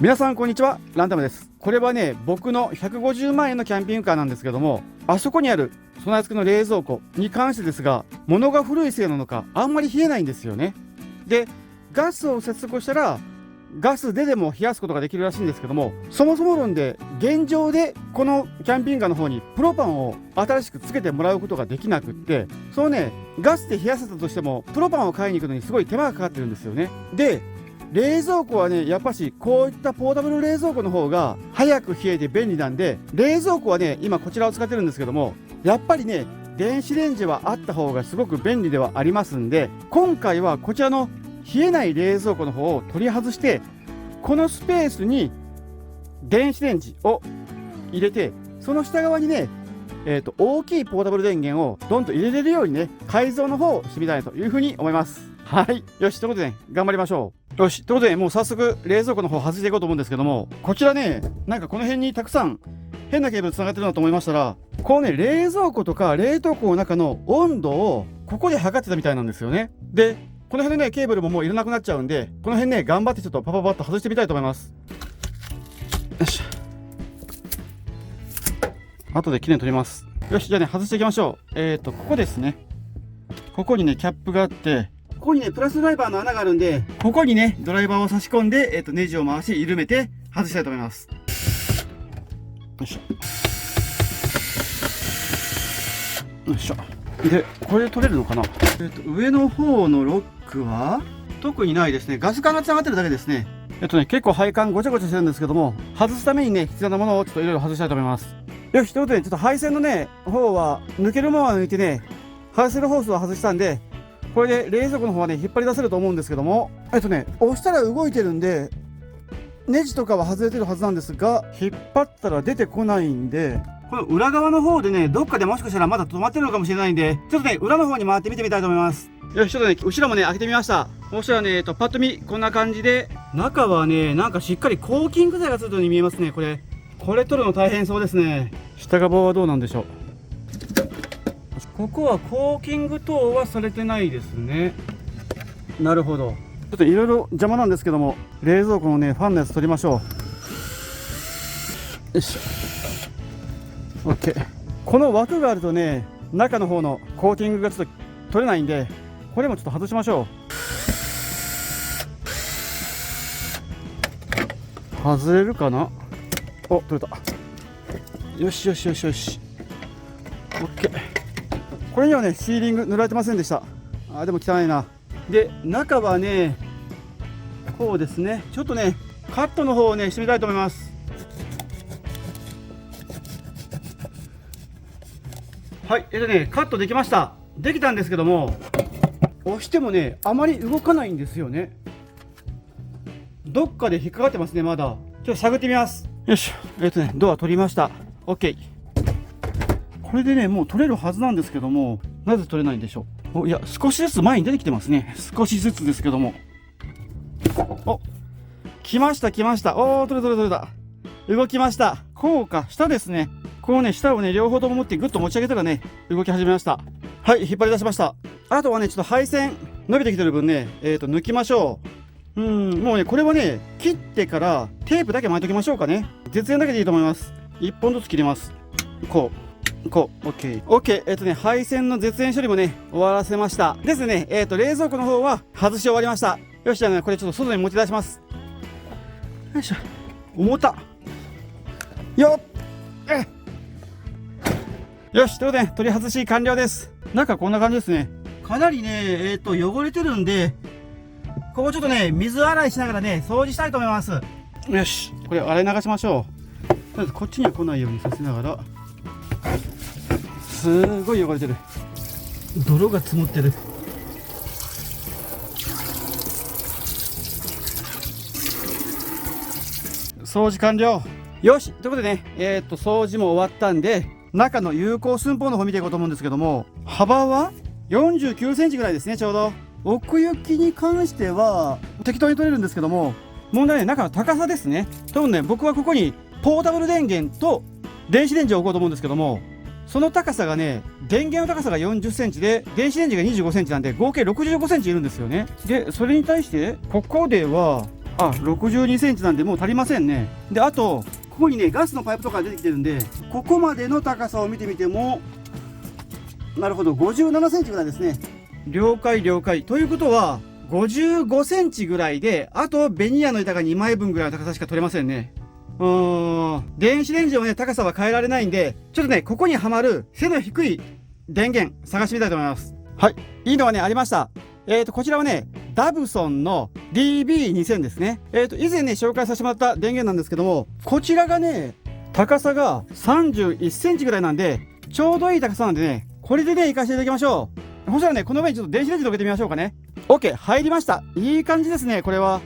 皆さんこんにちは、ランダムです。これはね、僕の150万円のキャンピングカーなんですけども、あそこにある備え付けの冷蔵庫に関してですが、物が古いせいなのかあんまり冷えないんですよね。で、ガスを接続したらガスでも冷やすことができるらしいんですけども、そもそも論で現状でこのキャンピングカーの方にプロパンを新しくつけてもらうことができなくって、そのね、ガスで冷やせたとしてもプロパンを買いに行くのにすごい手間がかかってるんですよね。で、冷蔵庫はね、やっぱしこういったポータブル冷蔵庫の方が早く冷えて便利なんで、冷蔵庫はね、今こちらを使ってるんですけども、やっぱりね、電子レンジはあった方がすごく便利ではありますんで、今回はこちらの冷えない冷蔵庫の方を取り外して、このスペースに電子レンジを入れて、その下側にね、大きいポータブル電源をドンと入れれるようにね、改造の方をしてみたいというふうに思います。はい。よし、ということでね、頑張りましょう。よし、ということで、もう早速冷蔵庫の方外していこうと思うんですけども、こちらね、なんかこの辺にたくさん変なケーブルつながってるなと思いましたら、こうね、冷蔵庫とか冷凍庫の中の温度をここで測ってたみたいなんですよね。で、この辺のね、ケーブルももういらなくなっちゃうんで、この辺ね、頑張ってちょっとパパパッと外してみたいと思います。よし。後できれいに取ります。よし、じゃあね、外していきましょう。ここですね。ここにね、キャップがあって、ここにね、プラスドライバーの穴があるんで、ここにね、ドライバーを差し込んで、ネジを回し、緩めて、外したいと思います。よいしょ。よいしょ。で、これで取れるのかな？上の方のロックは、特にないですね。ガス管が繋がってるだけですね。結構配管ごちゃごちゃしてるんですけども、外すためにね、必要なものをちょっといろいろ外したいと思います。よし、ということで、ちょっと配線のね、方は、抜けるまま抜いてね、配線のホースを外したんで、これで冷蔵庫の方はね、引っ張り出せると思うんですけども、押したら動いてるんで、ネジとかは外れてるはずなんですが、引っ張ったら出てこないんで、この裏側の方でね、どっかでもしかしたらまだ止まってるのかもしれないんで、ちょっとね、裏の方に回って見てみたいと思います。よし、ちょっとね、後ろもね、開けてみました。そしたらね、パッと見、こんな感じで、中はね、なんかしっかりコーキング剤がついてるように見えますね、これ。これ取るの大変そうですね。下側はどうなんでしょう。ここはコーキング等はされてないですね。なるほど。ちょっといろいろ邪魔なんですけども、冷蔵庫のね、ファンのやつ取りましょう。よいしょ。 OK。 この枠があるとね、中の方のコーティングがちょっと取れないんで、これもちょっと外しましょう。外れるかな。お、取れた。よしよしよしよし。 OK。これにはね、シーリング塗られてませんでした。でも汚いな。で、中はね、こうですね。ちょっとね、カットの方をね、してみたいと思います。はい、カットできました。できたんですけども、押してもね、あまり動かないんですよね。どっかで引っかかってますね、まだ。ちょっと探ってみます。よし、ドア取りました。OK。これでね、もう取れるはずなんですけども、なぜ取れないんでしょう。いや、少しずつ前に出てきてますね。少しずつですけども。お、来ました来ました。おー、取れた。動きました。こうか、下ですね。こうね、下をね、両方とも持ってグッと持ち上げたらね、動き始めました。はい、引っ張り出しました。あとはね、ちょっと配線伸びてきてる分ね、抜きましょう。もうね、これはね、切ってからテープだけ巻いときましょうかね。絶縁だけでいいと思います。1本ずつ切ります。こう、OK。配線の絶縁処理もね、終わらせました。ですね、冷蔵庫の方は外し終わりました。よし、じゃあね、これちょっと外に持ち出します。よいしょ。重た。よっ。よし、ということで、取り外し完了です。中こんな感じですね。かなりね、汚れてるんで、ここちょっとね、水洗いしながらね、掃除したいと思います。よし、これ洗い流しましょう。とりあえずこっちには来ないようにさせながら。すごい汚れてる。泥が積もってる。掃除完了。よし、ということでね、掃除も終わったんで、中の有効寸法の方見ていこうと思うんですけども、幅は49センチぐらいですね、ちょうど。奥行きに関しては適当に取れるんですけども、問題はね、中の高さですね。多分ね、僕はここにポータブル電源と電子レンジを置こうと思うんですけども、その高さがね、電源の高さが40センチで、電子レンジが25センチなんで、合計65センチいるんですよね。で、それに対して、ここでは、62センチなんでもう足りませんね。で、あと、ここにね、ガスのパイプとか出てきてるんで、ここまでの高さを見てみても、なるほど、57センチぐらいですね。了解了解。ということは、55センチぐらいで、あと、ベニヤの板が2枚分ぐらいの高さしか取れませんね。電子レンジをね、高さは変えられないんで、ちょっとね、ここにはまる背の低い電源探してみたいと思います。はい。いいのがね、ありました。こちらはね、ダブソンの DB2000 ですね。以前ね、紹介させてもらった電源なんですけども、こちらがね、高さが31センチぐらいなんで、ちょうどいい高さなんでね、これでね、行かせていただきましょう。そしたらね、この上にちょっと電子レンジ乗っけてみましょうかね。OK、入りました。いい感じですね、これは。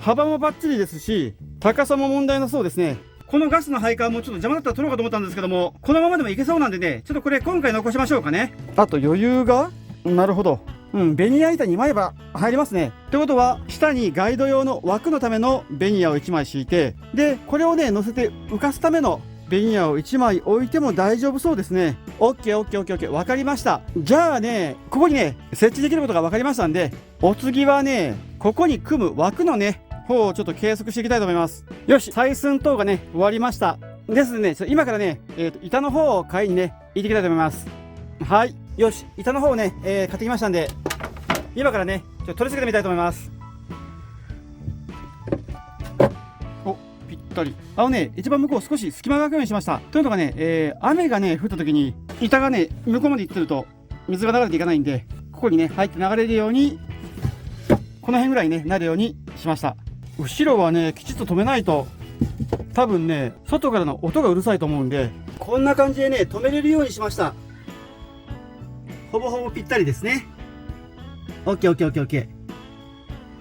幅もバッチリですし、高さも問題なそうですね。このガスの配管もちょっと邪魔だったら取ろうかと思ったんですけども、このままでもいけそうなんでね、ちょっとこれ今回残しましょうかね。あと余裕が、なるほど。ベニヤ板2枚刃入りますね。ってことは、下にガイド用の枠のためのベニヤを1枚敷いて、で、これをね、乗せて浮かすためのベニヤを1枚置いても大丈夫そうですね。OK。わかりました。じゃあね、ここにね、設置できることが分かりましたんで、お次はね、ここに組む枠のね、方をちょっと計測していきたいと思います。よし、採寸等がね、終わりました。ですね、今からね、板の方を買いにね、行ってきたいと思います。はい。よし、板の方をね、買ってきましたんで、今からね、ちょっと取り付けてみたいと思います。お、ぴったり。一番向こう少し隙間が空くようにしました。というのがね、雨がね、降った時に、板がね、向こうまで行ってると、水が流れていかないんで、ここにね、入って流れるように、この辺ぐらいね、なるようにしました。後ろはね、きちっと止めないと、多分ね、外からの音がうるさいと思うんで、こんな感じでね、止めれるようにしました。ほぼほぼぴったりですね。OK。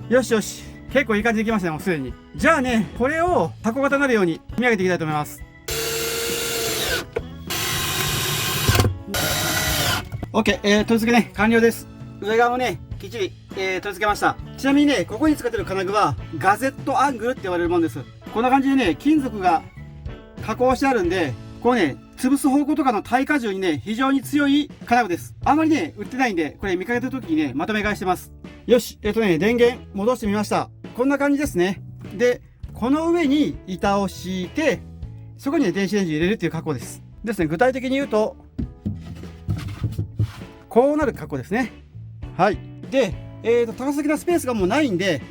よし。結構いい感じできましたね、もうすでに。じゃあね、これを箱型になるように組み上げていきたいと思います。OK、取り付けね、完了です。上側もね、きっちり、取り付けました。ちなみにね、ここに使ってる金具は、ガゼットアングルって言われるもんです。こんな感じでね、金属が加工してあるんで、こうね、潰す方向とかの耐荷重にね、非常に強い金具です。あんまりね、売ってないんで、これ見かけた時にね、まとめ買いしてます。よし、電源戻してみました。こんな感じですね。で、この上に板を敷いて、そこにね、電子レンジ入れるっていう格好です。ですね、具体的に言うと、こうなる格好ですね。はい。で、高さ的なスペースがもうないんで、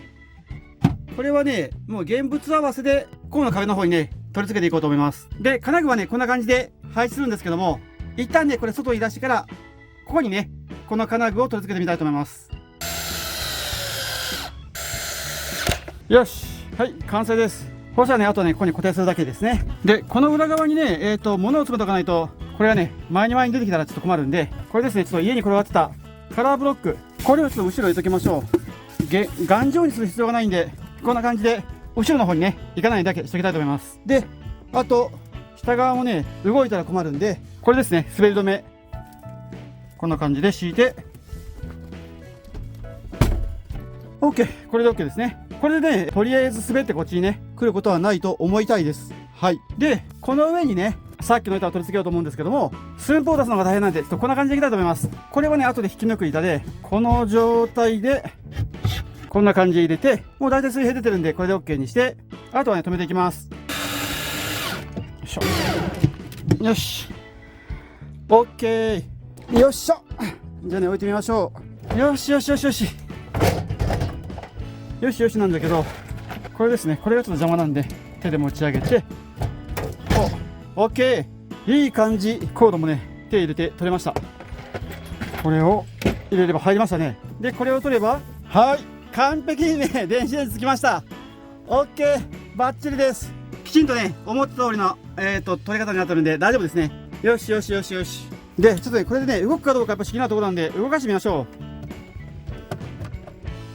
これはね、もう現物合わせで、こうの壁の方にね、取り付けていこうと思います。で、金具はね、こんな感じで配置するんですけども、一旦ね、これ外に出してから、ここにね、この金具を取り付けてみたいと思います。よし。はい、完成です。そしたらね、あとね、ここに固定するだけですね。で、この裏側にね、物を詰めとかないと、これはね、前に出てきたらちょっと困るんで、これですね、ちょっと家に転がってたカラーブロック、これをちょっと後ろに置いときましょう。頑丈にする必要がないんで、こんな感じで、後ろの方にね、行かないだけしておきたいと思います。で、あと、下側もね、動いたら困るんで、これですね、滑り止め。こんな感じで敷いて、OK。これで OK ですね。これでね、とりあえず滑ってこっちにね、来ることはないと思いたいです。はい。で、この上にね、さっきの板を取り付けようと思うんですけども、寸法を出すのが大変なんで、ちょっとこんな感じでいきたいと思います。これはね、後で引き抜く板で、この状態で、こんな感じで入れて、もう大体水平出てるんで、これで OK にして、あとはね、止めていきます。よいしょ。よし。OK。よっしょ。じゃあね、置いてみましょう。よし。よしなんだけど、これですね。これがちょっと邪魔なんで、手で持ち上げて、OK。いい感じ。コードもね、手入れて取れました。これを入れれば入りましたね。で、これを取れば、はい。完璧にね、電子レンジつきました。OK。バッチリです。きちんとね、思った通りの、取り方になってるんで大丈夫ですね。よし。で、ちょっとね、これでね、動くかどうかやっぱ不思議なところなんで、動かしてみましょ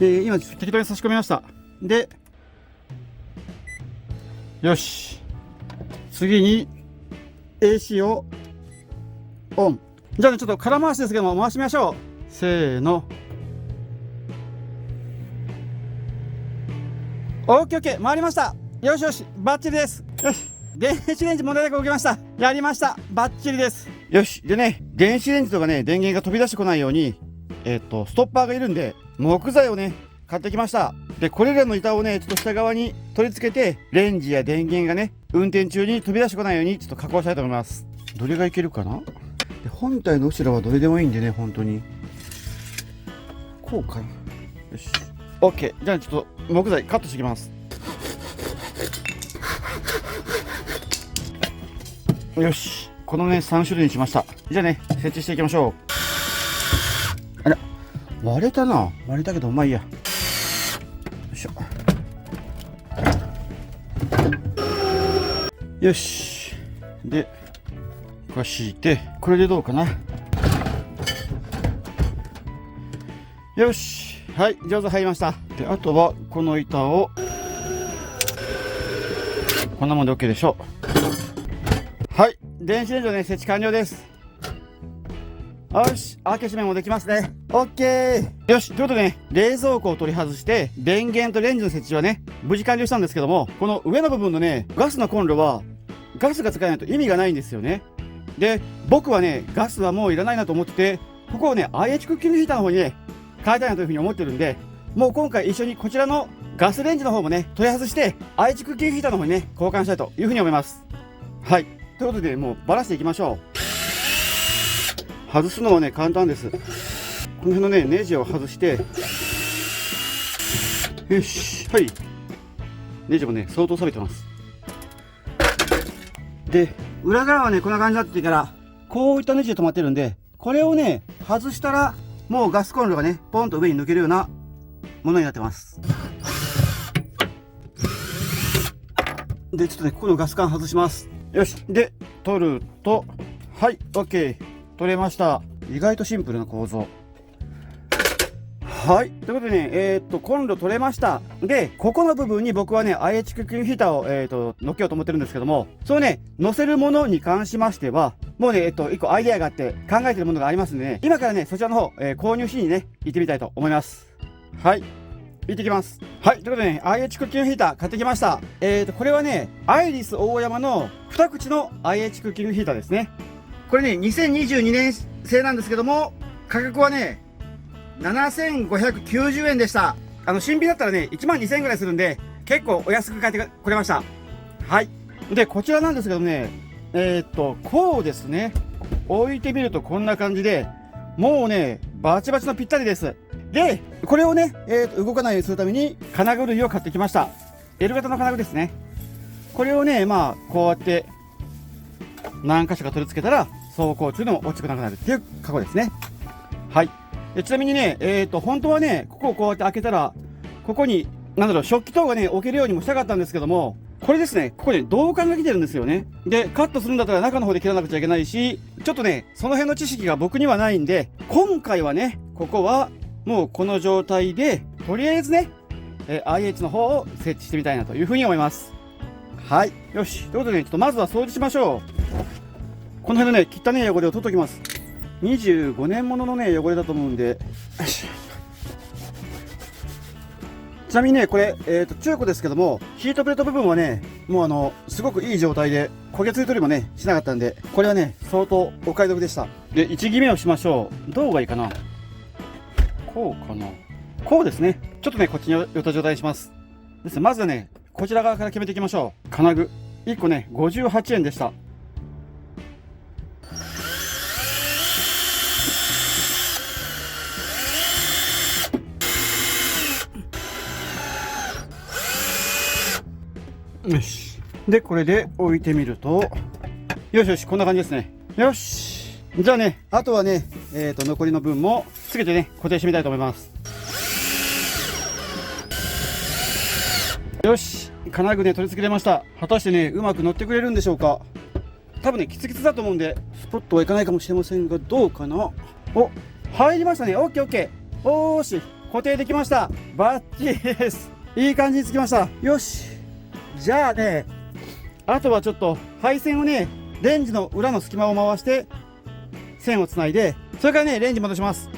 う。今、適当に差し込みました。で、よし。次に、AC をオン。じゃあね、ちょっと空回しですけども、回してみましょう。せーの。OK。回りました。よし。バッチリです。よし。電子レンジ問題なく動きました。やりました。バッチリです。よし。でね、電子レンジとかね、電源が飛び出してこないように、ストッパーがいるんで、木材をね、買ってきました。で、これらの板をね、ちょっと下側に取り付けて、レンジや電源がね、運転中に飛び出してこないようにちょっと加工したいと思います。どれがいけるかな。で、本体の後ろはどれでもいいんでね、本当に。こうかな。よし。OK。じゃあちょっと木材カットしていきます。よし。このね、3種類にしました。じゃあね、設置していきましょう。あら、割れたな。割れたけど、まあいいや。よいしょ。よし。で、これ敷いて、これでどうかな。よし。はい、上手入りました。で、あとは、この板を、こんなもんで OK でしょう。はい、電子レンジのね、設置完了です。よし、開け閉めもできますね。OK。よし、ということでね、冷蔵庫を取り外して、電源とレンジの設置はね、無事完了したんですけども、この上の部分のね、ガスのコンロは、ガスが使えないと意味がないんですよね。で、僕はね、ガスはもういらないなと思ってて、ここをね、IH クッキングヒーターの方にね、変えたいなというふうに思ってるんで、もう今回一緒にこちらのガスレンジの方もね、取り外して、IH クッキングヒーターの方にね、交換したいというふうに思います。はい。ということで、もうバラしていきましょう。外すのはね、簡単です。この辺のね、ネジを外して、よし、はい。ネジもね、相当錆びてます。で、裏側はね、こんな感じになってから、こういったネジで止まってるんで、これをね、外したら、もうガスコンロがね、ポンと上に抜けるようなものになってます。で、ちょっとね、ここのガス管外します。よし。で、取ると、はい、OK。取れました。意外とシンプルな構造。はい。ということでね、コンロ取れました。で、ここの部分に僕はね、IH クッキングヒーターを、乗っけようと思ってるんですけども、そのね、乗せるものに関しましては、もうね、一個アイデアがあって考えてるものがありますんでね、今からね、そちらの方、購入しにね、行ってみたいと思います。はい。行ってきます。はい。ということでね、IH クッキングヒーター買ってきました。これはね、アイリス大山の2口の IH クッキングヒーターですね。これね、2022年製なんですけども、価格はね、7590円でした。新品だったらね、12000円ぐらいするんで、結構お安く買ってくれました。はい。で、こちらなんですけどもね、こうですね。置いてみるとこんな感じで、もうね、バチバチのぴったりです。で、これをね、動かないようにするために、金具類を買ってきました。L 型の金具ですね。これをね、まあ、こうやって、何箇所か取り付けたら、走行中でも落ちてこなくなるっていう加工ですね。はい。ちなみにね、本当はね、ここをこうやって開けたら、ここに、食器等がね、置けるようにもしたかったんですけども、これですね、ここに銅管が来てるんですよね。で、カットするんだったら中の方で切らなくちゃいけないし、ちょっとね、その辺の知識が僕にはないんで、今回はね、ここは、もうこの状態で、とりあえずね、IH の方を設置してみたいなというふうに思います。はい。よし。ということでね、ちょっとまずは掃除しましょう。この辺のね、汚い汚れを取っときます。25年もののね、汚れだと思うんで。よし。ちなみにね、これ、中古ですけども、ヒートプレート部分はね、もうすごくいい状態で、焦げつい取りもね、しなかったんで、これはね、相当お買い得でした。で、1決めをしましょう。どうがいいかな。こうかな。こうですね。ちょっとね、こっちに寄った状態にします。です。まずはね、こちら側から決めていきましょう。金具。1個ね、58円でした。よし。で、これで置いてみると、よしよし、こんな感じですね。よし。じゃあね、あとはね、残りの分も、すべてね、固定してみたいと思います。よし。金具ね、取り付けれました。果たしてね、うまく乗ってくれるんでしょうか。多分ね、キツキツだと思うんで、スポットはいかないかもしれませんが、どうかな。お、入りましたね。オッケーオッケー。おーし、固定できました。バッチリです。いい感じにつきました。よし。じゃあね、あとはちょっと配線をね、レンジの裏の隙間を回して線をつないで、それからね、レンジ戻します。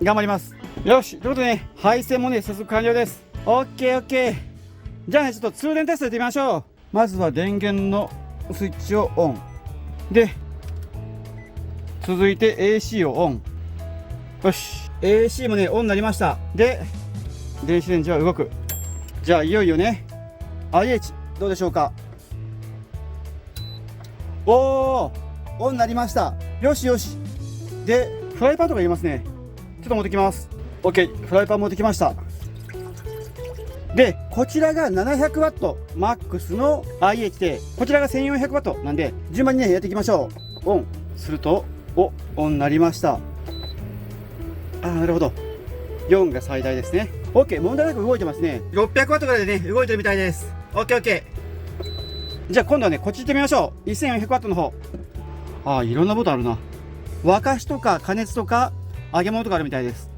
頑張ります。よし。ということでね、配線もね、早速完了です。オッケーオッケー。じゃあね、ちょっと通電テストやってみましょう。まずは電源のスイッチをオン。で、続いて AC をオン。よし。AC もね、オンになりました。で、電子レンジは動く。じゃあいよいよね IH どうでしょうか。おお、オンになりました。よしよし。でフライパンとか言いますね。ちょっと持ってきます。 OK、 フライパン持ってきました。でこちらが 700W MAX の IH で、こちらが 1400W なんで順番にねやっていきましょう。オンするとオンになりました。なるほど、4が最大ですね。 OK、 問題なく動いてますね。 600W ぐらいでね動いてるみたいです。 OKOK。 じゃあ今度はねこっち行ってみましょう。 1400W の方。いろんなボタンあるな。沸かしとか加熱とか揚げ物とかあるみたいです。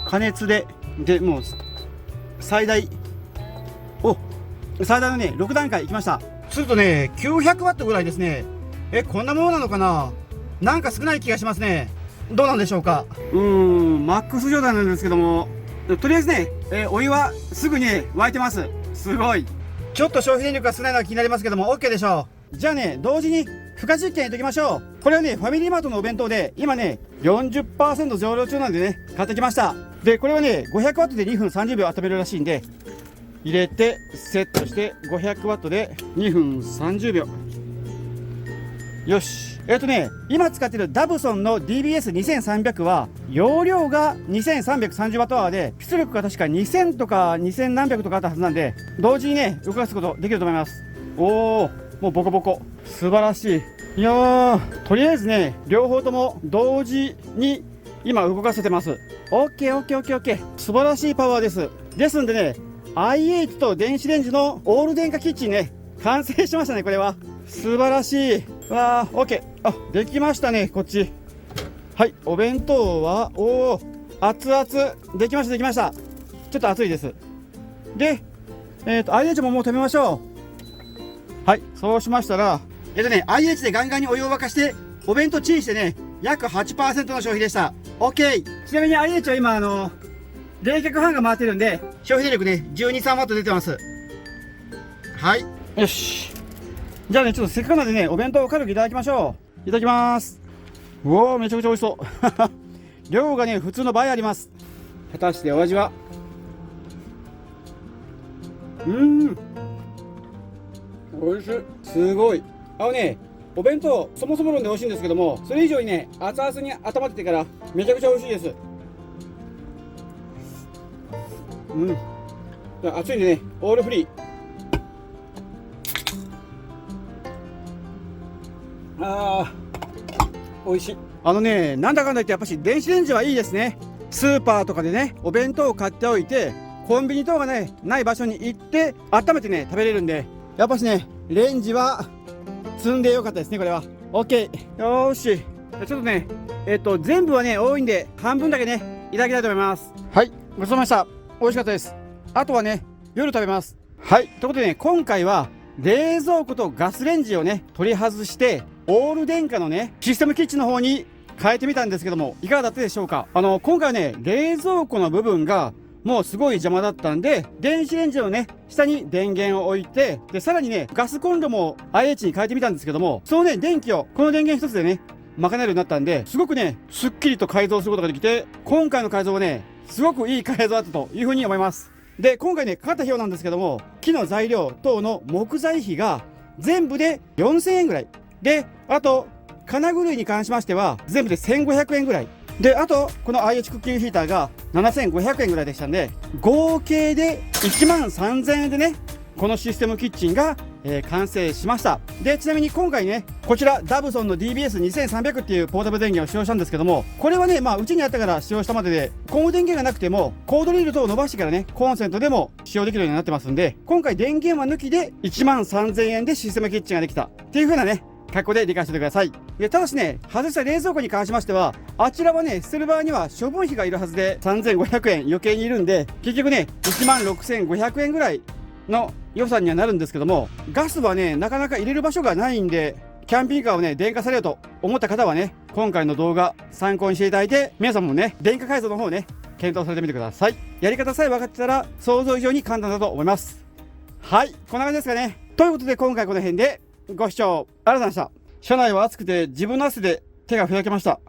加熱でもう最大のね6段階いきました。するとね 900W ぐらいですね。こんなものなのかな。なんか少ない気がしますね。どうなんでしょうか。マックス状態なんですけども、とりあえずね、お湯はすぐにね沸いてます。すごい。ちょっと消費電力が少ないのは気になりますけども OK でしょう。じゃあね同時に負荷実験やっておきましょう。これはねファミリーマートのお弁当で今ね 40% 増量中なんでね買ってきました。でこれはね 500W で2分30秒温めるらしいんで、入れてセットして 500W で2分30秒。よし。今使ってるダブソンの DBS2300 は容量が 2330Wh で出力が確か2000とか2000何百とかあったはずなんで、同時にね動かすことできると思います。もうボコボコ、素晴らしい。いやー、とりあえずね両方とも同時に今動かせてます。 OKOKOKOK、 素晴らしいパワーです。ですんでね IH と電子レンジのオール電化キッチンね完成しましたね。これは素晴らしい。わー OK。 できましたね。こっちはい、お弁当は熱々できました。ちょっと熱いです。でIH ももう食べましょう。はい、そうしましたらIH でガンガンにお湯を沸かしてお弁当チンしてね約 8% の消費でした。 OK。 ちなみに IH は今冷却ファンが回ってるんで消費電力ね 12,3W 出てます。はい、よし。じゃあねちょっとせっかくなんでねお弁当を軽くいただきましょう。いただきます。めちゃくちゃ美味しそう量がね普通の倍あります。果たしてお味は。美味しい。すごい。お弁当そもそも論で美味しいんですけども、それ以上にね熱々に温まっててからめちゃくちゃ美味しいです。熱いんでねオールフリー。美味しい。なんだかんだ言ってやっぱし電子レンジはいいですね。スーパーとかでねお弁当を買っておいてコンビニ等がねない場所に行って温めてね食べれるんで、やっぱしねレンジは積んでよかったですね。これは OK。 よーし。ちょっとね全部はね多いんで半分だけねいただきたいと思います。はい、ごちそうさまでした。美味しかったです。あとはね夜食べます。はい、ということでね今回は冷蔵庫とガスレンジをね取り外してオール電化のねシステムキッチンの方に変えてみたんですけども、いかがだったでしょうか。今回はね冷蔵庫の部分がもうすごい邪魔だったんで電子レンジのね下に電源を置いて、でさらにねガスコンロも IH に変えてみたんですけども、そのね電気をこの電源一つでね賄えるようになったんで、すごくねすっきりと改造することができて、今回の改造はねすごくいい改造だったというふうに思います。で今回ねかかった費用なんですけども、木の材料等の木材費が全部で4000円ぐらいで、あと金具類に関しましては全部で1500円ぐらいで、あとこの IH クッキングヒーターが7500円ぐらいでしたんで、合計で13000円でねこのシステムキッチンが、完成しました。でちなみに今回ねこちらダブソンの DBS2300 っていうポータブル電源を使用したんですけども、これはねうちにあったから使用したまでで、コム電源がなくてもコードリール等を伸ばしてからねコンセントでも使用できるようになってますんで、今回電源は抜きで13000円でシステムキッチンができたっていう風なね格好で理解しておいてください。でただしね外した冷蔵庫に関しましてはあちらはね捨てる場合には処分費がいるはずで3500円余計にいるんで、結局ね16500円ぐらいの予算にはなるんですけども、ガスはねなかなか入れる場所がないんで、キャンピングカーをね電化されようと思った方はね今回の動画参考にしていただいて、皆さんもね電化改造の方をね検討されてみてください。やり方さえ分かってたら想像以上に簡単だと思います。はい、こんな感じですかね。ということで今回この辺でご視聴ありがとうございました。車内は暑くて自分の汗で手がふやけました。